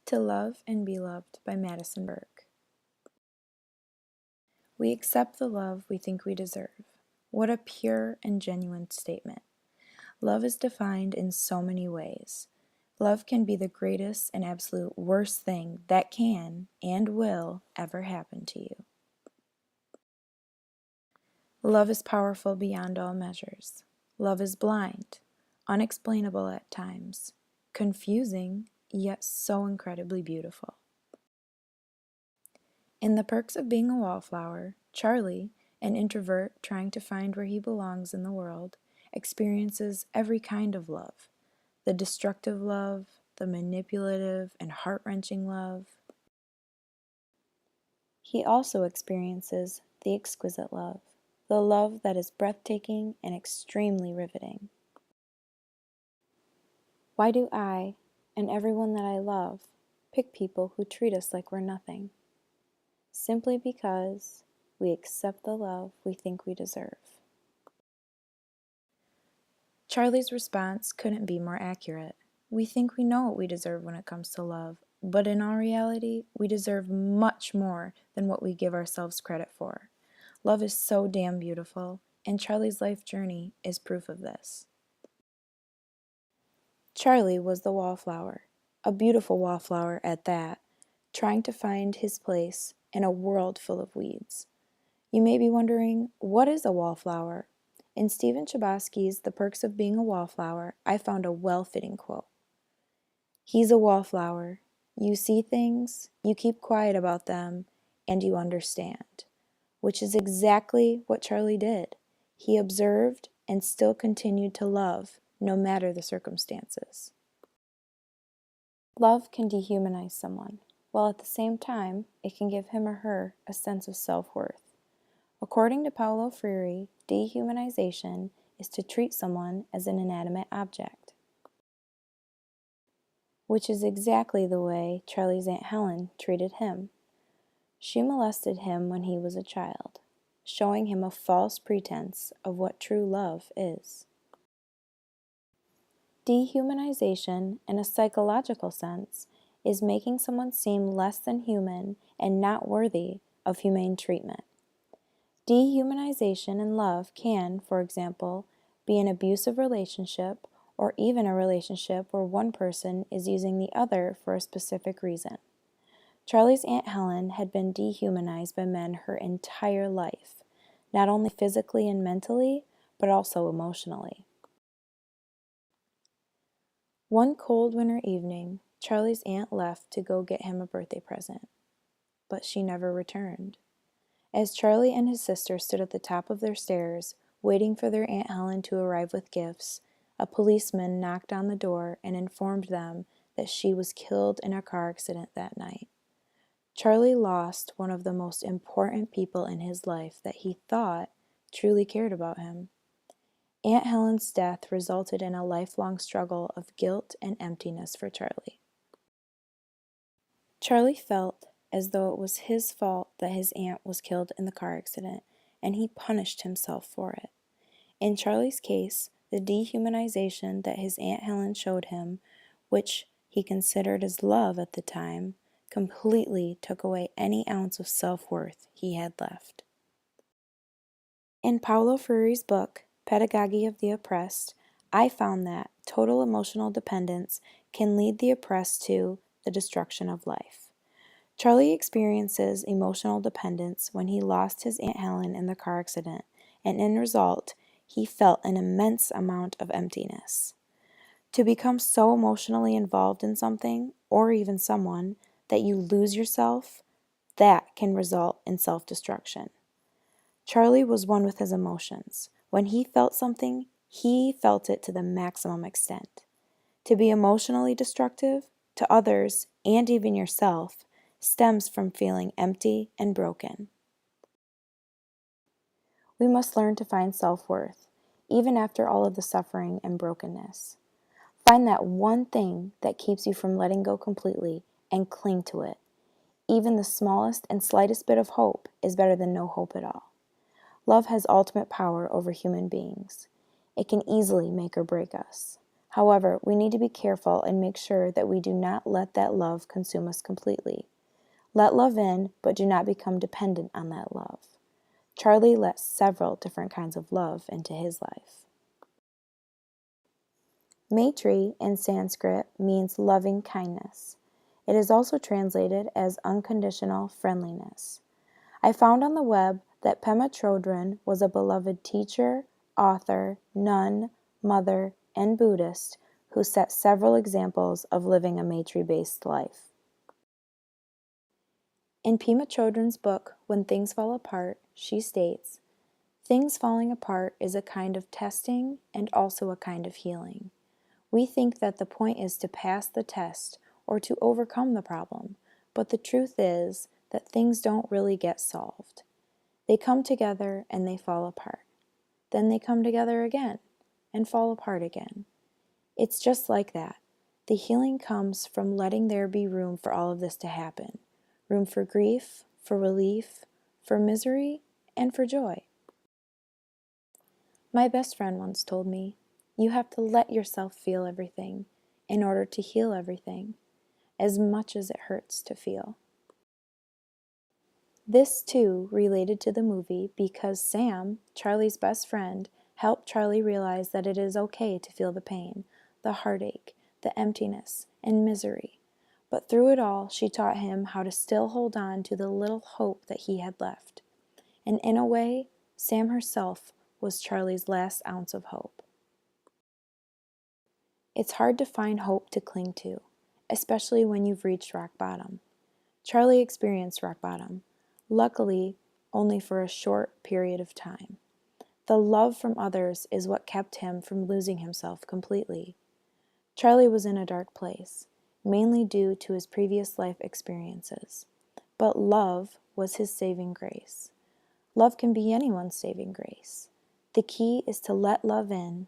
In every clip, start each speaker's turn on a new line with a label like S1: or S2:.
S1: To Love and Be Loved by Madison Burke. We accept the love we think we deserve. What a pure and genuine statement. Love is defined in so many ways. Love can be the greatest and absolute worst thing that can and will ever happen to you. Love is powerful beyond all measures. Love is blind, unexplainable at times, confusing, yet so incredibly beautiful. In The Perks of Being a Wallflower, Charlie, an introvert trying to find where he belongs in the world, experiences every kind of love. The destructive love, the manipulative and heart-wrenching love. He also experiences the exquisite love, the love that is breathtaking and extremely riveting. Why do I, and everyone that I love, pick people who treat us like we're nothing? Simply because we accept the love we think we deserve. Charlie's response couldn't be more accurate. We think we know what we deserve when it comes to love, but in all reality, we deserve much more than what we give ourselves credit for. Love is so damn beautiful, and Charlie's life journey is proof of this. Charlie was the wallflower, a beautiful wallflower at that, trying to find his place in a world full of weeds. You may be wondering, what is a wallflower? In Stephen Chbosky's The Perks of Being a Wallflower, I found a well-fitting quote. He's a wallflower. You see things, you keep quiet about them, and you understand. Which is exactly what Charlie did. He observed and still continued to love, no matter the circumstances. Love can dehumanize someone, while at the same time, it can give him or her a sense of self-worth. According to Paulo Freire, dehumanization is to treat someone as an inanimate object, which is exactly the way Charlie's Aunt Helen treated him. She molested him when he was a child, showing him a false pretense of what true love is. Dehumanization, in a psychological sense, is making someone seem less than human and not worthy of humane treatment. Dehumanization in love can, for example, be an abusive relationship or even a relationship where one person is using the other for a specific reason. Charlie's Aunt Helen had been dehumanized by men her entire life, not only physically and mentally, but also emotionally. One cold winter evening, Charlie's aunt left to go get him a birthday present, but she never returned. As Charlie and his sister stood at the top of their stairs, waiting for their Aunt Helen to arrive with gifts, a policeman knocked on the door and informed them that she was killed in a car accident that night. Charlie lost one of the most important people in his life that he thought truly cared about him. Aunt Helen's death resulted in a lifelong struggle of guilt and emptiness for Charlie. Charlie felt as though it was his fault that his aunt was killed in the car accident, and he punished himself for it. In Charlie's case, the dehumanization that his Aunt Helen showed him, which he considered as love at the time, completely took away any ounce of self-worth he had left. In Paulo Freire's book, Pedagogy of the Oppressed, I found that total emotional dependence can lead the oppressed to the destruction of life. Charlie experiences emotional dependence when he lost his Aunt Helen in the car accident, and in result, he felt an immense amount of emptiness. To become so emotionally involved in something, or even someone, that you lose yourself, that can result in self-destruction. Charlie was one with his emotions. When he felt something, he felt it to the maximum extent. To be emotionally destructive, to others, and even yourself, stems from feeling empty and broken. We must learn to find self-worth, even after all of the suffering and brokenness. Find that one thing that keeps you from letting go completely and cling to it. Even the smallest and slightest bit of hope is better than no hope at all. Love has ultimate power over human beings. It can easily make or break us. However, we need to be careful and make sure that we do not let that love consume us completely. Let love in, but do not become dependent on that love. Charlie let several different kinds of love into his life. Maitri in Sanskrit means loving kindness. It is also translated as unconditional friendliness. I found on the web that Pema Chodron was a beloved teacher, author, nun, mother, and Buddhist who set several examples of living a Maitri-based life. In Pema Chodron's book, When Things Fall Apart, she states, "Things falling apart is a kind of testing and also a kind of healing. We think that the point is to pass the test or to overcome the problem, but the truth is that things don't really get solved. They come together and they fall apart. Then they come together again and fall apart again. It's just like that. The healing comes from letting there be room for all of this to happen. Room for grief, for relief, for misery, and for joy." My best friend once told me, "You have to let yourself feel everything in order to heal everything, as much as it hurts to feel." This too related to the movie because Sam, Charlie's best friend, helped Charlie realize that it is okay to feel the pain, the heartache, the emptiness, and misery. But through it all, she taught him how to still hold on to the little hope that he had left. And in a way, Sam herself was Charlie's last ounce of hope. It's hard to find hope to cling to, especially when you've reached rock bottom. Charlie experienced rock bottom, luckily only for a short period of time. The love from others is what kept him from losing himself completely. Charlie was in a dark place, mainly due to his previous life experiences. But love was his saving grace. Love can be anyone's saving grace. The key is to let love in,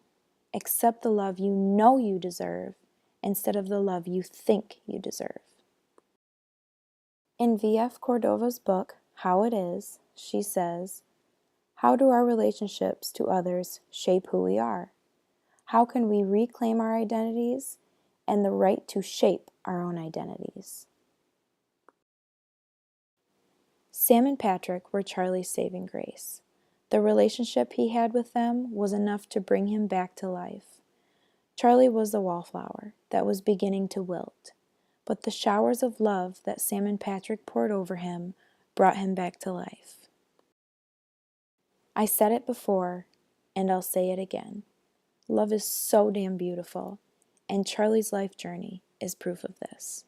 S1: accept the love you know you deserve, instead of the love you think you deserve. In V.F. Cordova's book, How It Is, she says, "How do our relationships to others shape who we are? How can we reclaim our identities and the right to shape our own identities?" Sam and Patrick were Charlie's saving grace. The relationship he had with them was enough to bring him back to life. Charlie was the wallflower that was beginning to wilt, but the showers of love that Sam and Patrick poured over him brought him back to life. I said it before, and I'll say it again. Love is so damn beautiful, and Charlie's life journey is proof of this.